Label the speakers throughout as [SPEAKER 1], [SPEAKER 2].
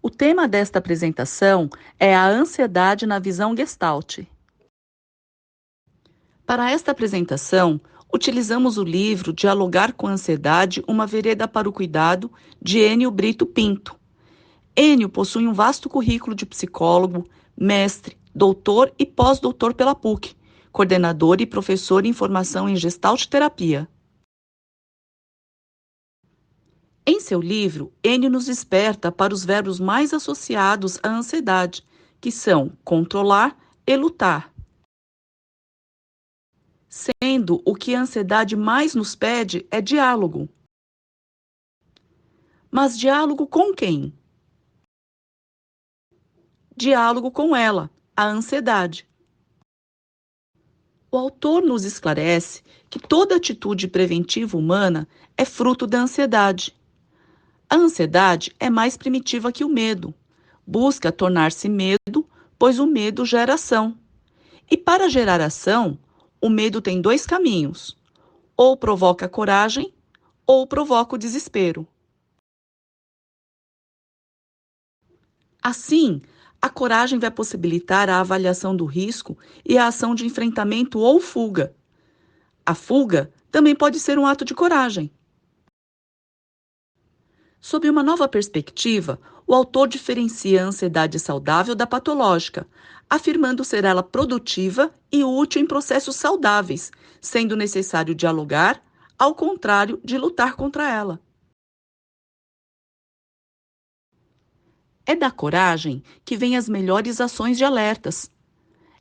[SPEAKER 1] O tema desta apresentação é a ansiedade na visão Gestalt. Para esta apresentação, utilizamos o livro Dialogar com a Ansiedade, uma vereda para o cuidado, de Enio Brito Pinto. Enio possui um vasto currículo de psicólogo, mestre, doutor e pós-doutor pela PUC, coordenador e professor em formação em Gestalt Terapia. Em seu livro, Enio nos desperta para os verbos mais associados à ansiedade, que são controlar e lutar. Sendo o que a ansiedade mais nos pede é diálogo. Mas diálogo com quem? Diálogo com ela, a ansiedade. O autor nos esclarece que toda atitude preventiva humana é fruto da ansiedade. A ansiedade é mais primitiva que o medo. Busca tornar-se medo, pois o medo gera ação. E para gerar ação, o medo tem dois caminhos: ou provoca a coragem, ou provoca o desespero. Assim, a coragem vai possibilitar a avaliação do risco e a ação de enfrentamento ou fuga. A fuga também pode ser um ato de coragem. Sob uma nova perspectiva, o autor diferencia a ansiedade saudável da patológica, afirmando ser ela produtiva e útil em processos saudáveis, sendo necessário dialogar, ao contrário de lutar contra ela. É da coragem que vêm as melhores ações de alertas.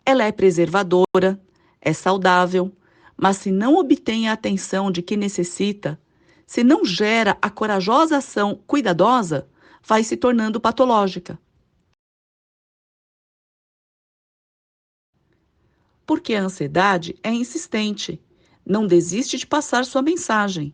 [SPEAKER 1] Ela é preservadora, é saudável, mas se não obtém a atenção de que necessita, se não gera a corajosa ação cuidadosa, vai se tornando patológica. Porque a ansiedade é insistente, não desiste de passar sua mensagem,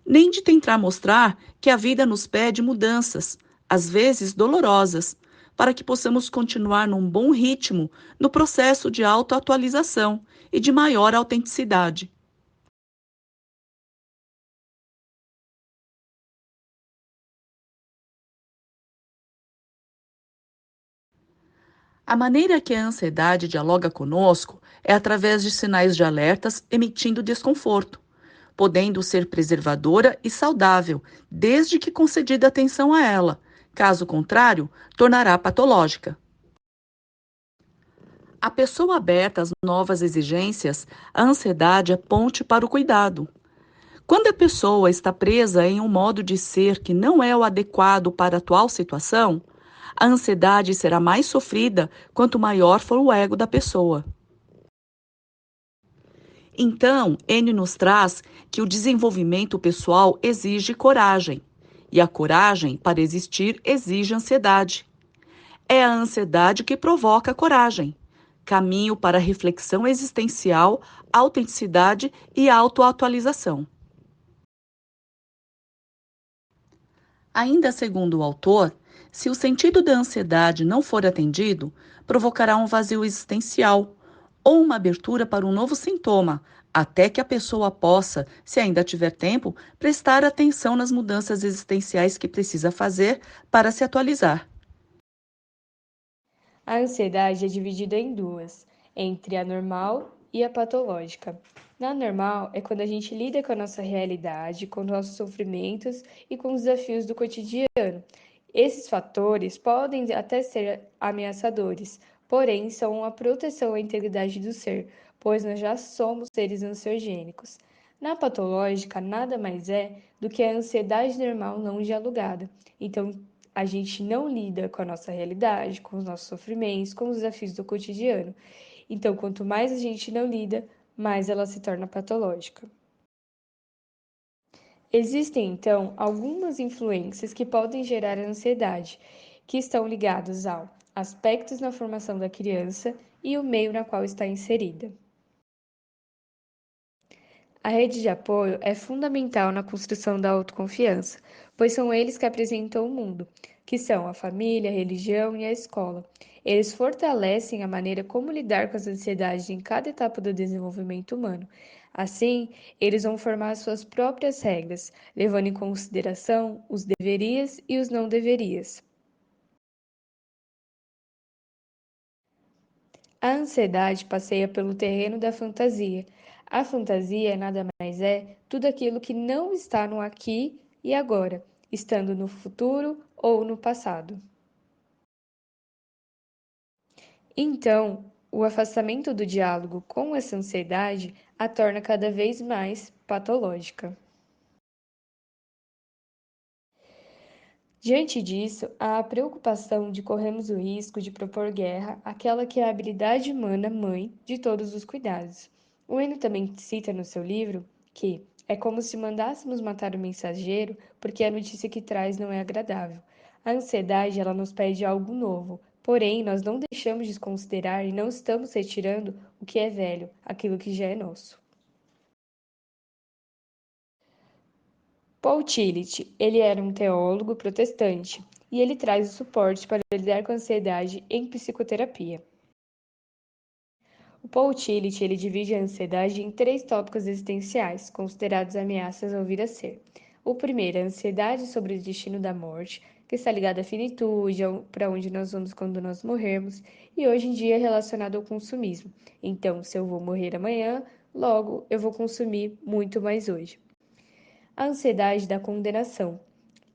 [SPEAKER 1] nem de tentar mostrar que a vida nos pede mudanças, às vezes dolorosas, para que possamos continuar num bom ritmo no processo de autoatualização e de maior autenticidade. A maneira que a ansiedade dialoga conosco é através de sinais de alertas emitindo desconforto, podendo ser preservadora e saudável, desde que concedida atenção a ela. Caso contrário, tornará patológica. A pessoa aberta às novas exigências, a ansiedade é ponte para o cuidado. Quando a pessoa está presa em um modo de ser que não é o adequado para a atual situação, a ansiedade será mais sofrida quanto maior for o ego da pessoa. Então, N nos traz que o desenvolvimento pessoal exige coragem, e a coragem, para existir, exige ansiedade. É a ansiedade que provoca a coragem, caminho para reflexão existencial, autenticidade e autoatualização. Ainda segundo o autor, se o sentido da ansiedade não for atendido, provocará um vazio existencial ou uma abertura para um novo sintoma, até que a pessoa possa, se ainda tiver tempo, prestar atenção nas mudanças existenciais que precisa fazer para se atualizar.
[SPEAKER 2] A ansiedade é dividida em duas, entre a normal e a patológica. Na normal é quando a gente lida com a nossa realidade, com nossos sofrimentos e com os desafios do cotidiano. Esses fatores podem até ser ameaçadores, porém são uma proteção à integridade do ser, pois nós já somos seres ansiogênicos. Na patológica, nada mais é do que a ansiedade normal não dialogada. Então, a gente não lida com a nossa realidade, com os nossos sofrimentos, com os desafios do cotidiano. Então, quanto mais a gente não lida, mais ela se torna patológica. Existem, então, algumas influências que podem gerar ansiedade, que estão ligadas ao aspectos na formação da criança e o meio na qual está inserida. A rede de apoio é fundamental na construção da autoconfiança, pois são eles que apresentam o mundo, que são a família, a religião e a escola. Eles fortalecem a maneira como lidar com as ansiedades em cada etapa do desenvolvimento humano. Assim, eles vão formar suas próprias regras, levando em consideração os deverias e os não deverias. A ansiedade passeia pelo terreno da fantasia. A fantasia nada mais é tudo aquilo que não está no aqui e agora, estando no futuro ou no passado. Então, o afastamento do diálogo com essa ansiedade a torna cada vez mais patológica. Diante disso, há a preocupação de corrermos o risco de propor guerra àquela que é a habilidade humana mãe de todos os cuidados. O Eno também cita no seu livro que é como se mandássemos matar o mensageiro porque a notícia que traz não é agradável. A ansiedade, ela nos pede algo novo, porém nós não deixamos de considerar e não estamos retirando o que é velho, aquilo que já é nosso. Paul Tillich, ele era um teólogo protestante e ele traz o suporte para lidar com a ansiedade em psicoterapia. O Paul Tillich, ele divide a ansiedade em três tópicos existenciais, considerados ameaças ao vir a ser. O primeiro é a ansiedade sobre o destino da morte, que está ligada à finitude, para onde nós vamos quando nós morrermos, e hoje em dia é relacionado ao consumismo. Então, se eu vou morrer amanhã, logo eu vou consumir muito mais hoje. A ansiedade da condenação.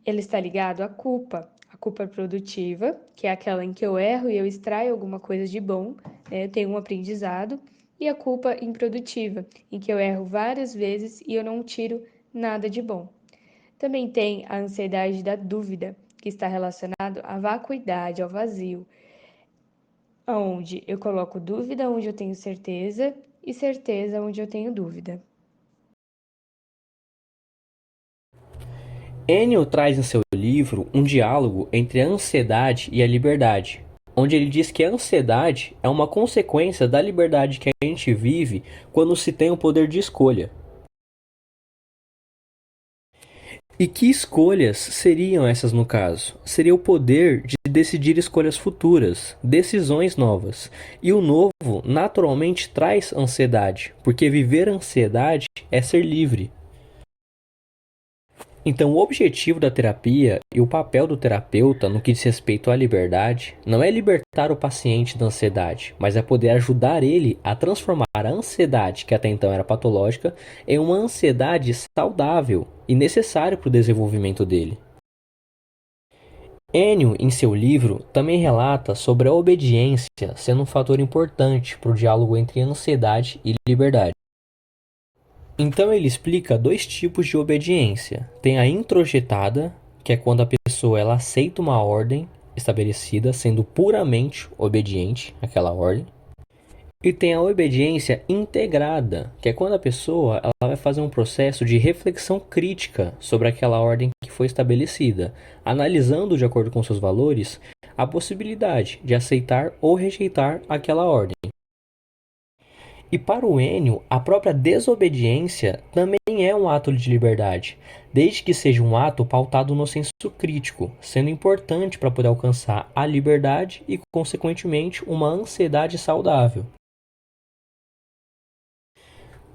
[SPEAKER 2] Ele está ligado à culpa. A culpa produtiva, que é aquela em que eu erro e eu extraio alguma coisa de bom, né? Eu tenho um aprendizado. E a culpa improdutiva, em que eu erro várias vezes e eu não tiro nada de bom. Também tem a ansiedade da dúvida, que está relacionado à vacuidade, ao vazio, onde eu coloco dúvida onde eu tenho certeza e certeza onde eu tenho dúvida.
[SPEAKER 3] Enio traz em seu livro um diálogo entre a ansiedade e a liberdade, onde ele diz que a ansiedade é uma consequência da liberdade que a gente vive quando se tem o poder de escolha. E que escolhas seriam essas no caso? Seria o poder de decidir escolhas futuras, decisões novas. E o novo naturalmente traz ansiedade, porque viver a ansiedade é ser livre. Então, o objetivo da terapia e o papel do terapeuta no que diz respeito à liberdade não é libertar o paciente da ansiedade, mas é poder ajudar ele a transformar a ansiedade, que até então era patológica, em uma ansiedade saudável e necessária para o desenvolvimento dele. Enio, em seu livro, também relata sobre a obediência sendo um fator importante para o diálogo entre ansiedade e liberdade. Então ele explica dois tipos de obediência. Tem a introjetada, que é quando a pessoa ela aceita uma ordem estabelecida, sendo puramente obediente àquela ordem. E tem a obediência integrada, que é quando a pessoa ela vai fazer um processo de reflexão crítica sobre aquela ordem que foi estabelecida, analisando de acordo com seus valores a possibilidade de aceitar ou rejeitar aquela ordem. E para o Enio, a própria desobediência também é um ato de liberdade, desde que seja um ato pautado no senso crítico, sendo importante para poder alcançar a liberdade e, consequentemente, uma ansiedade saudável.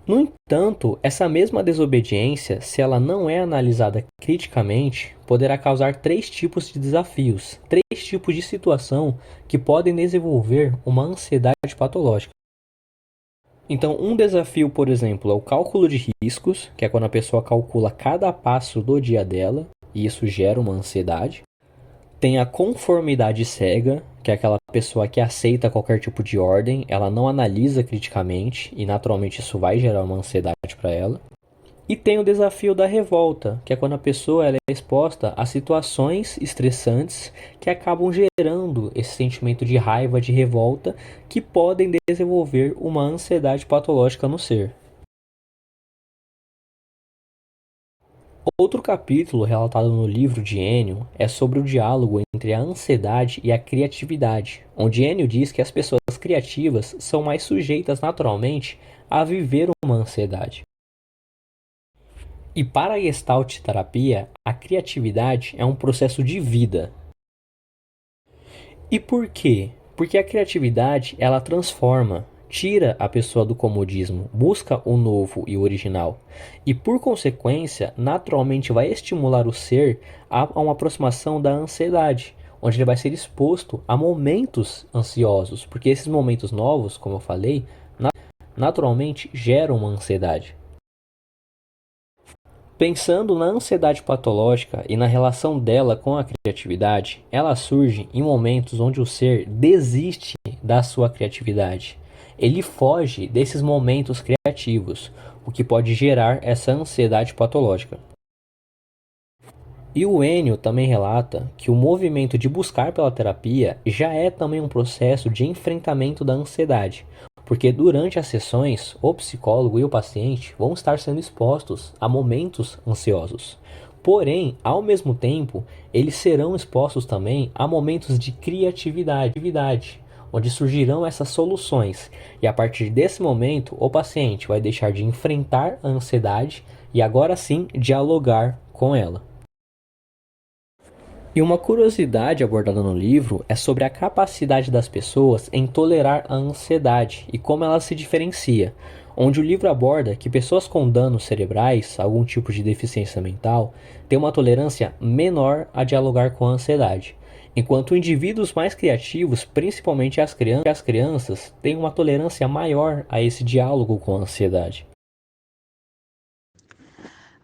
[SPEAKER 3] No entanto, essa mesma desobediência, se ela não é analisada criticamente, poderá causar três tipos de desafios, três tipos de situação que podem desenvolver uma ansiedade patológica. Então, um desafio, por exemplo, é o cálculo de riscos, que é quando a pessoa calcula cada passo do dia dela, e isso gera uma ansiedade. Tem a conformidade cega, que é aquela pessoa que aceita qualquer tipo de ordem, ela não analisa criticamente, e naturalmente isso vai gerar uma ansiedade para ela. E tem o desafio da revolta, que é quando a pessoa ela é exposta a situações estressantes que acabam gerando esse sentimento de raiva, de revolta, que podem desenvolver uma ansiedade patológica no ser. Outro capítulo relatado no livro de Enio é sobre o diálogo entre a ansiedade e a criatividade, onde Enio diz que as pessoas criativas são mais sujeitas naturalmente a viver uma ansiedade. E para a Gestalt terapia, a criatividade é um processo de vida. E por quê? Porque a criatividade, ela transforma, tira a pessoa do comodismo, busca o novo e o original. E por consequência, naturalmente vai estimular o ser a uma aproximação da ansiedade, onde ele vai ser exposto a momentos ansiosos, porque esses momentos novos, como eu falei, naturalmente geram uma ansiedade. Pensando na ansiedade patológica e na relação dela com a criatividade, ela surge em momentos onde o ser desiste da sua criatividade. Ele foge desses momentos criativos, o que pode gerar essa ansiedade patológica. E o Enio também relata que o movimento de buscar pela terapia já é também um processo de enfrentamento da ansiedade, porque durante as sessões, o psicólogo e o paciente vão estar sendo expostos a momentos ansiosos. Porém, ao mesmo tempo, eles serão expostos também a momentos de criatividade, onde surgirão essas soluções. E a partir desse momento, o paciente vai deixar de enfrentar a ansiedade e agora sim dialogar com ela. E uma curiosidade abordada no livro é sobre a capacidade das pessoas em tolerar a ansiedade e como ela se diferencia, onde o livro aborda que pessoas com danos cerebrais, algum tipo de deficiência mental, têm uma tolerância menor a dialogar com a ansiedade, enquanto indivíduos mais criativos, principalmente as crianças, têm uma tolerância maior a esse diálogo com a ansiedade.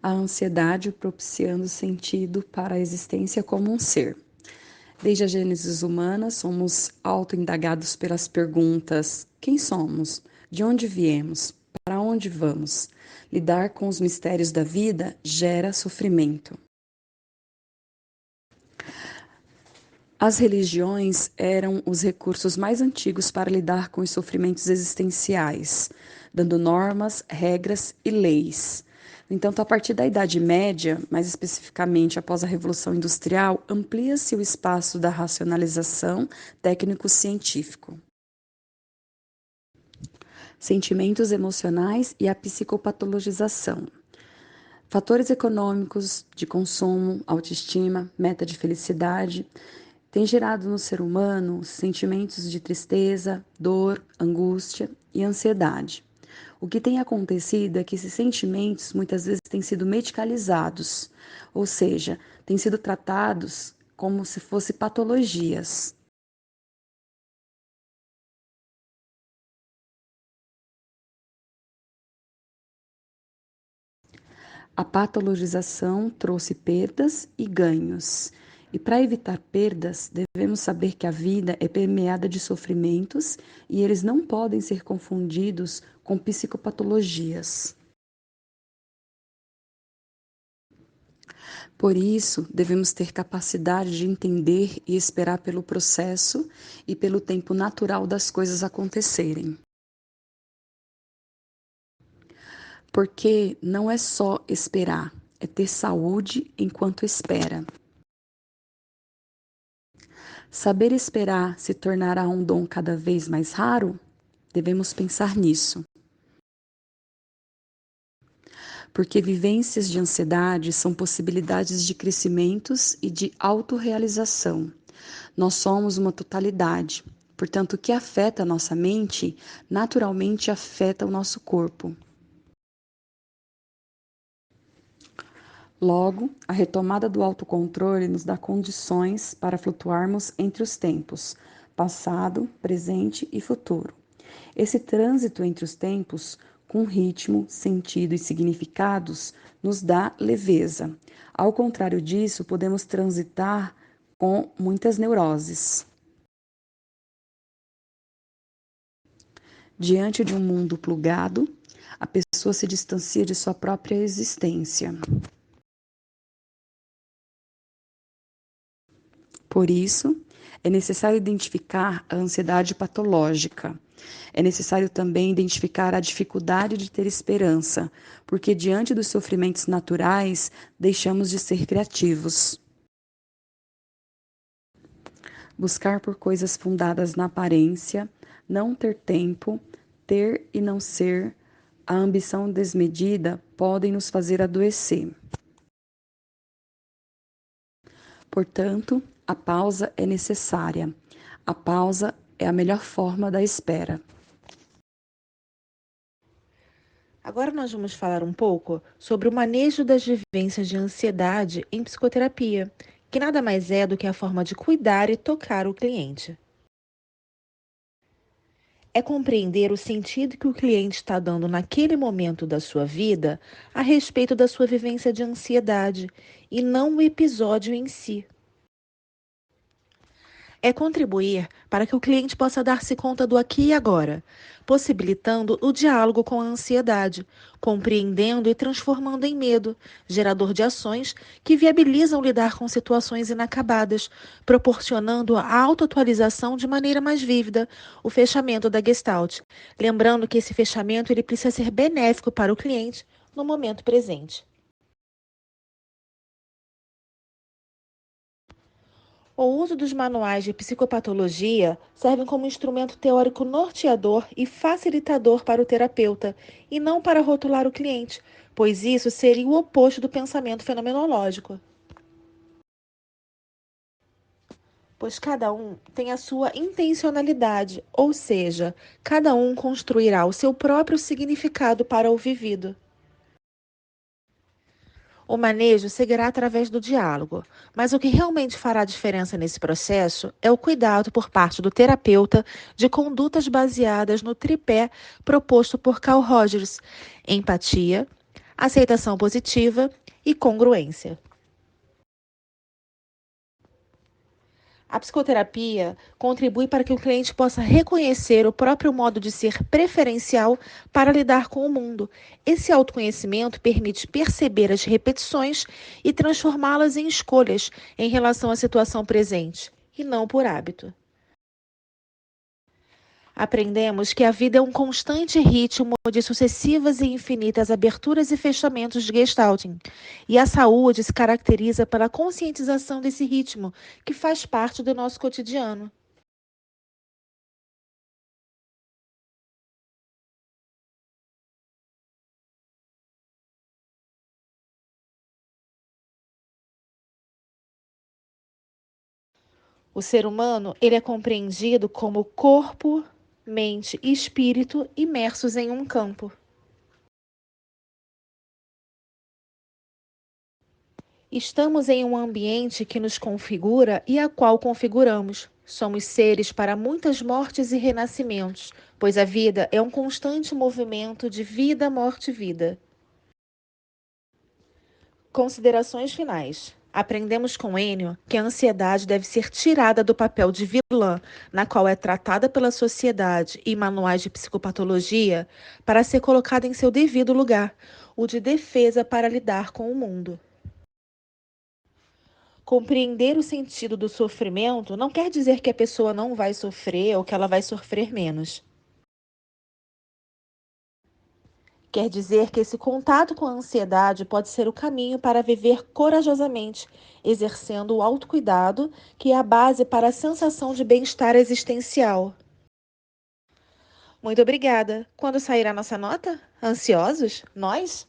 [SPEAKER 4] A ansiedade propiciando sentido para a existência como um ser. Desde a gênese humana, somos autoindagados pelas perguntas: quem somos? De onde viemos? Para onde vamos? Lidar com os mistérios da vida gera sofrimento. As religiões eram os recursos mais antigos para lidar com os sofrimentos existenciais, dando normas, regras e leis. No entanto, a partir da Idade Média, mais especificamente após a Revolução Industrial, amplia-se o espaço da racionalização técnico-científico. Sentimentos emocionais e a psicopatologização. Fatores econômicos, de consumo, autoestima, meta de felicidade, têm gerado no ser humano sentimentos de tristeza, dor, angústia e ansiedade. O que tem acontecido é que esses sentimentos muitas vezes têm sido medicalizados, ou seja, têm sido tratados como se fossem patologias. A patologização trouxe perdas e ganhos. E para evitar perdas, devemos saber que a vida é permeada de sofrimentos e eles não podem ser confundidos com psicopatologias. Por isso, devemos ter capacidade de entender e esperar pelo processo e pelo tempo natural das coisas acontecerem. Porque não é só esperar, é ter saúde enquanto espera. Saber esperar se tornará um dom cada vez mais raro? Devemos pensar nisso. Porque vivências de ansiedade são possibilidades de crescimentos e de autorrealização. Nós somos uma totalidade, portanto, o que afeta a nossa mente, naturalmente afeta o nosso corpo. Logo, a retomada do autocontrole nos dá condições para flutuarmos entre os tempos, passado, presente e futuro. Esse trânsito entre os tempos, com ritmo, sentido e significados, nos dá leveza. Ao contrário disso, podemos transitar com muitas neuroses. Diante de um mundo plugado, a pessoa se distancia de sua própria existência. Por isso, é necessário identificar a ansiedade patológica. É necessário também identificar a dificuldade de ter esperança, porque diante dos sofrimentos naturais, deixamos de ser criativos. Buscar por coisas fundadas na aparência, não ter tempo, ter e não ser, a ambição desmedida podem nos fazer adoecer. Portanto, a pausa é necessária. A pausa é a melhor forma da espera.
[SPEAKER 5] Agora nós vamos falar um pouco sobre o manejo das vivências de ansiedade em psicoterapia, que nada mais é do que a forma de cuidar e tocar o cliente. É compreender o sentido que o cliente está dando naquele momento da sua vida a respeito da sua vivência de ansiedade e não o episódio em si. É contribuir para que o cliente possa dar-se conta do aqui e agora, possibilitando o diálogo com a ansiedade, compreendendo e transformando em medo, gerador de ações que viabilizam lidar com situações inacabadas, proporcionando a autoatualização de maneira mais vívida, o fechamento da Gestalt. Lembrando que esse fechamento ele precisa ser benéfico para o cliente no momento presente. O uso dos manuais de psicopatologia servem como instrumento teórico norteador e facilitador para o terapeuta, e não para rotular o cliente, pois isso seria o oposto do pensamento fenomenológico. Pois cada um tem a sua intencionalidade, ou seja, cada um construirá o seu próprio significado para o vivido. O manejo seguirá através do diálogo, mas o que realmente fará diferença nesse processo é o cuidado por parte do terapeuta de condutas baseadas no tripé proposto por Carl Rogers: empatia, aceitação positiva e congruência. A psicoterapia contribui para que o cliente possa reconhecer o próprio modo de ser preferencial para lidar com o mundo. Esse autoconhecimento permite perceber as repetições e transformá-las em escolhas em relação à situação presente, e não por hábito. Aprendemos que a vida é um constante ritmo de sucessivas e infinitas aberturas e fechamentos de gestalting, e a saúde se caracteriza pela conscientização desse ritmo, que faz parte do nosso cotidiano. O ser humano, ele é compreendido como corpo, mente e espírito imersos em um campo. Estamos em um ambiente que nos configura e a qual configuramos. Somos seres para muitas mortes e renascimentos, pois a vida é um constante movimento de vida, morte, vida. Considerações finais. Aprendemos com Enio que a ansiedade deve ser tirada do papel de vilã, na qual é tratada pela sociedade e manuais de psicopatologia, para ser colocada em seu devido lugar, o de defesa para lidar com o mundo. Compreender o sentido do sofrimento não quer dizer que a pessoa não vai sofrer ou que ela vai sofrer menos. Quer dizer que esse contato com a ansiedade pode ser o caminho para viver corajosamente, exercendo o autocuidado, que é a base para a sensação de bem-estar existencial. Muito obrigada. Quando sairá nossa nota? Ansiosos? Nós?